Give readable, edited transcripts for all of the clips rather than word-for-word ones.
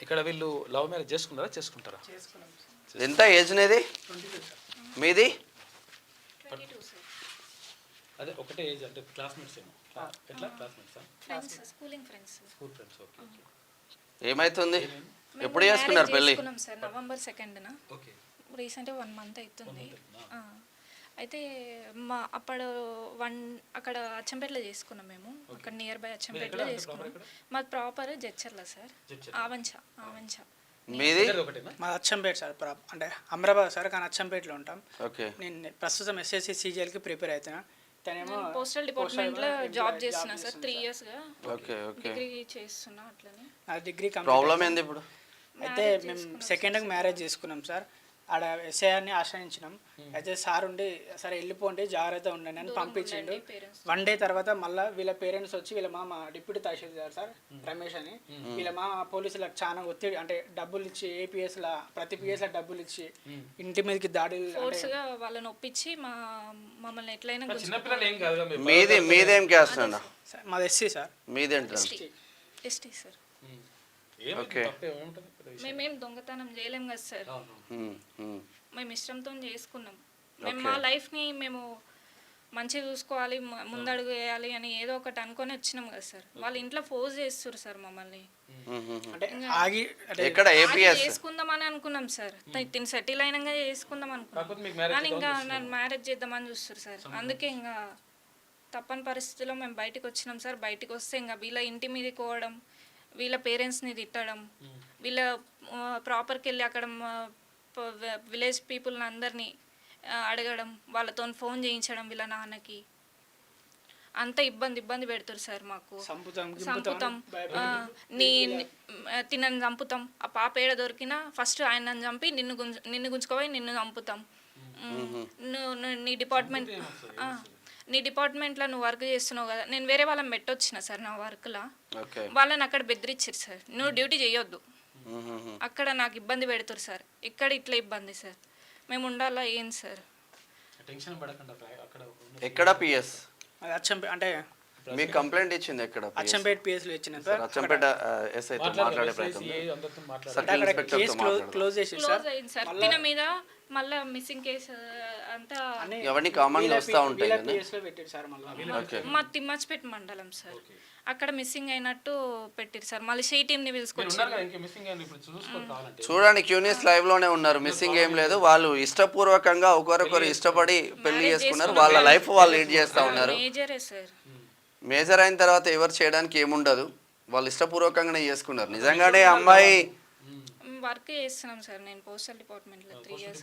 ఇక్కడ వీళ్ళు love marriage చేసుకుంటారా? ఎంత ఏజ్ అనేది మీది? అదే ఒకటే ఏజ్ అంటే క్లాస్మేట్స్ ఏమో. ఎట్లా క్లాస్మేట్సా? Schooling friends. School friends. Okay. ఏమైతుంది? ఎప్పుడు చేసుకున్నారు పెళ్ళి? సార్ నవంబర్ 2న. ఓకే. రీసెంట్గా 1 month అవుతుంది. అయితే అప్పుడు అక్కడ అచ్చంపేటలో చేసుకున్నాం మేము. అక్కడ నియర్ బై అచ్చంపేటలో చేసుకున్నాం. మాది ప్రాపర్ జడ్చర్ల సార్. ఆవంచ. మీది? మా అచ్చంపేట సార్, అంటే అమరాబాద్ సార్, కానీ అచ్చంపేటలో ఉంటాం. నేను ప్రస్తుతం ఎస్ఎస్సి సిజిఎల్కి ప్రిపేర్ అవుతున్నా. తనేమో పోస్టల్ డిపార్ట్మెంట్లో జాబ్ చేస్తున్నా సార్ 3 yearsగా. డిగ్రీ చేస్తున్నా. అట్లనే నా డిగ్రీ ప్రాబ్లం ఏంది ఇప్పుడు? అయితే మేము సెకండ్కి మ్యారేజ్ చేసుకున్నాం సార్. ఆడ ఎస్ఐఆర్ని ఆశ్రయించినాం. అయితే సార్ ఉండి సరే వెళ్ళిపోండి జాగ్రత్త ఉండండి అని పంపించిండు. 1 day తర్వాత మళ్ళీ వీళ్ళ పేరెంట్స్ వచ్చి వీళ్ళ మామ డిప్యూటీ తహసీల్దార్ సార్ రమేష్ అని, వీళ్ళ మామ పోలీసులకు చాలా ఒత్తిడి, అంటే డబ్బులు ఇచ్చి ఏపీఎస్లా ప్రతి పిఎస్లా డబ్బులు ఇచ్చి ఇంటి మీదకి దాడి వాళ్ళని ఒప్పించి మమ్మల్ని ఎట్లయినా. మీదేం క్యాస్ట్ అన్న? మాది ఎస్సీ సార్. మీదేంటి? ST sir. ఓకే. మేమేం దొంగతనం చేయలేం కదా సార్. మేము ఇష్టంతో చేసుకున్నాం. మేము మా లైఫ్ని మేము మంచిగా చూసుకోవాలి, ముందడుగు వేయాలి అని ఏదో ఒకటి అనుకొని వచ్చినాం కదా సార్. వాళ్ళ ఇంట్లో ఫోర్స్ చేస్తారు సార్ మమ్మల్ని. చేసుకుందామని అనుకున్నాం సార్. తిని సెటిల్ అయినాక చేసుకుందాం అనుకున్నాం, కానీ ఇంకా నన్ను మ్యారేజ్ చేద్దామని చూస్తారు సార్. అందుకే ఇంకా తప్పని పరిస్థితిలో మేము బయటకు వచ్చినాం సార్. బయటకు వస్తే ఇంకా వీళ్ళ ఇంటి మీద కోవడం, వీళ్ళ పేరెంట్స్ని తిట్టడం, వీళ్ళ ప్రాపర్కి వెళ్ళి అక్కడ విలేజ్ పీపుల్ని అందరినీ అడగడం, వాళ్ళతో ఫోన్ చేయించడం వీళ్ళ నాన్నకి. అంత ఇబ్బంది పెడతారు సార్ మాకు. చంపుతాం, తినని చంపుతాం. ఆ పాప ఏడ దొరికినా ఫస్ట్ ఆయనని చంపి నిన్ను గుంజుకోపోయి నిన్ను చంపుతాం. నీ డిపార్ట్మెంట్లో నువ్వు వర్క్ చేస్తున్నావు కదా, నేను వేరే వాళ్ళని పెట్టొచ్చిన సార్ నా వర్క్లో. వాళ్ళని అక్కడ బెదిరించారు సార్, నువ్వు డ్యూటీ చేయొద్దు అక్కడ, నాకు ఇబ్బంది పెడతారు సార్. ఇక్కడ ఇట్లా ఇబ్బంది సార్, మేము ఉండాలా ఏం సార్? ఎక్కడ పిఎస్ అంటే మీకు కంప్లైంట్ ఇచ్చింది? ఎక్కడ? అచ్చంపేట పిఎస్లో ఇచ్చిన సార్. అచ్చంపేట ఎస్ఐ తో మాట్లాడే ప్రయత్నం క్లోజ్ చేసి సార్. తిన మీద మళ్ళీ మిస్సింగ్ కేసు అంతా ఎవరిని కామన్ గా వస్తా ఉంటాయి కదా. మా తిమ్మచ్పేట మండలం సార్, అక్కడ మిస్సింగ్ అయినట్టు పెట్టారు సార్. మళ్ళీ షీ టీమ్ ని పిలుచుకొచ్చారు. చూడండి, క్యూనియస్ లైవ్ లోనే ఉన్నారు. మిస్సింగ్ ఏం లేదు, వాళ్ళు ఇష్టపూర్వకంగా ఒకరొకరు ఇష్టపడి పెళ్లి చేసుకున్నారు. వాళ్ళ లైఫ్ వాళ్ళు లీడ్ చేస్తా ఉన్నారు. మేజరే సార్. మేజర్ అయిన తర్వాత ఎవరు చేయడానికి ఏముండదు, వాళ్ళు ఇష్టపూర్వకంగానే చేసుకున్నారు. నిజంగానే అమ్మాయి వర్క్ చేస్తున్నాం సార్. నేను పోస్టల్ డిపార్ట్మెంట్లో 3 years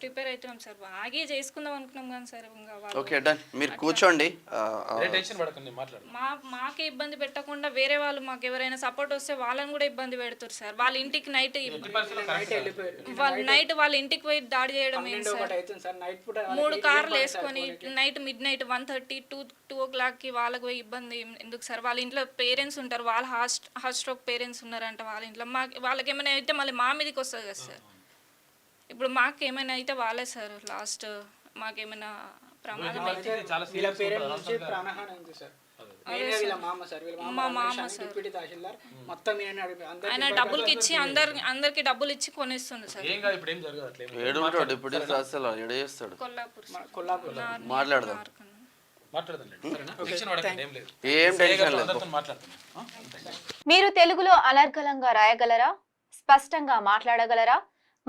ప్రిపేర్ అవుతున్నాం సార్. ఆగే చేసుకుందాం అనుకున్నాం కానీ సార్. ఓకే డన్, మీరు కూర్చోండి. మాకే ఇబ్బంది పెట్టకుండా వేరే వాళ్ళు మాకు ఎవరైనా సపోర్ట్ వస్తే వాళ్ళని కూడా ఇబ్బంది పెడతారు సార్. వాళ్ళ ఇంటికి నైట్ వాళ్ళ ఇంటికి పోయి దాడి చేయడం ఏంటి సార్? 3 కార్లు వేసుకొని నైట్ midnight 1:30 2 o'clock వాళ్ళకి పోయి ఇబ్బంది ఎందుకు సార్? వాళ్ళ ఇంట్లో పేరెంట్స్ ఉంటారు, వాళ్ళ హార్ట్ స్ట్రోక్ పేరెంట్స్ ఉన్నారంట వాళ్ళ ఇంట్లో. వాళ్ళకి ఏమైనా అయితే మళ్ళీ మా మీదకి వస్తుంది కదా సార్. ఇప్పుడు మాకు ఏమైనా అయితే వాళ్ళే సార్ లాస్ట్. మాకేమైనా ప్రమాదం అయితే మా మామ సార్ ఆయన డబ్బులకి ఇచ్చి అందరికి డబ్బులు ఇచ్చి కొనేస్తుంది సార్. కొల్లాపూర్ మాట్లాడదాం. మీరు తెలుగులో అనర్గళంగా రాయగలరా? స్పష్టంగా మాట్లాడగలరా?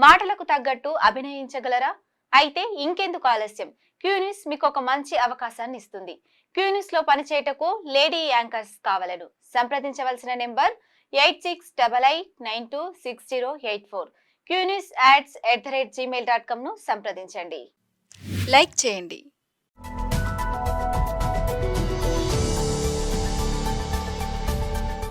మాటలకు తగ్గట్టు అభినయించగలరా? అయితే ఇంకెందుకు ఆలస్యం, క్యూన్యూస్ మీకు ఒక మంచి అవకాశాన్ని ఇస్తుంది. క్యూన్యూస్ లో పనిచేయటకు లేడీ యాంకర్స్ కావాలను సంప్రదించవలసిన నెంబర్ 8688926084. QNewsAds@gmail.com ను సంప్రదించండి. లైక్ చేయండి,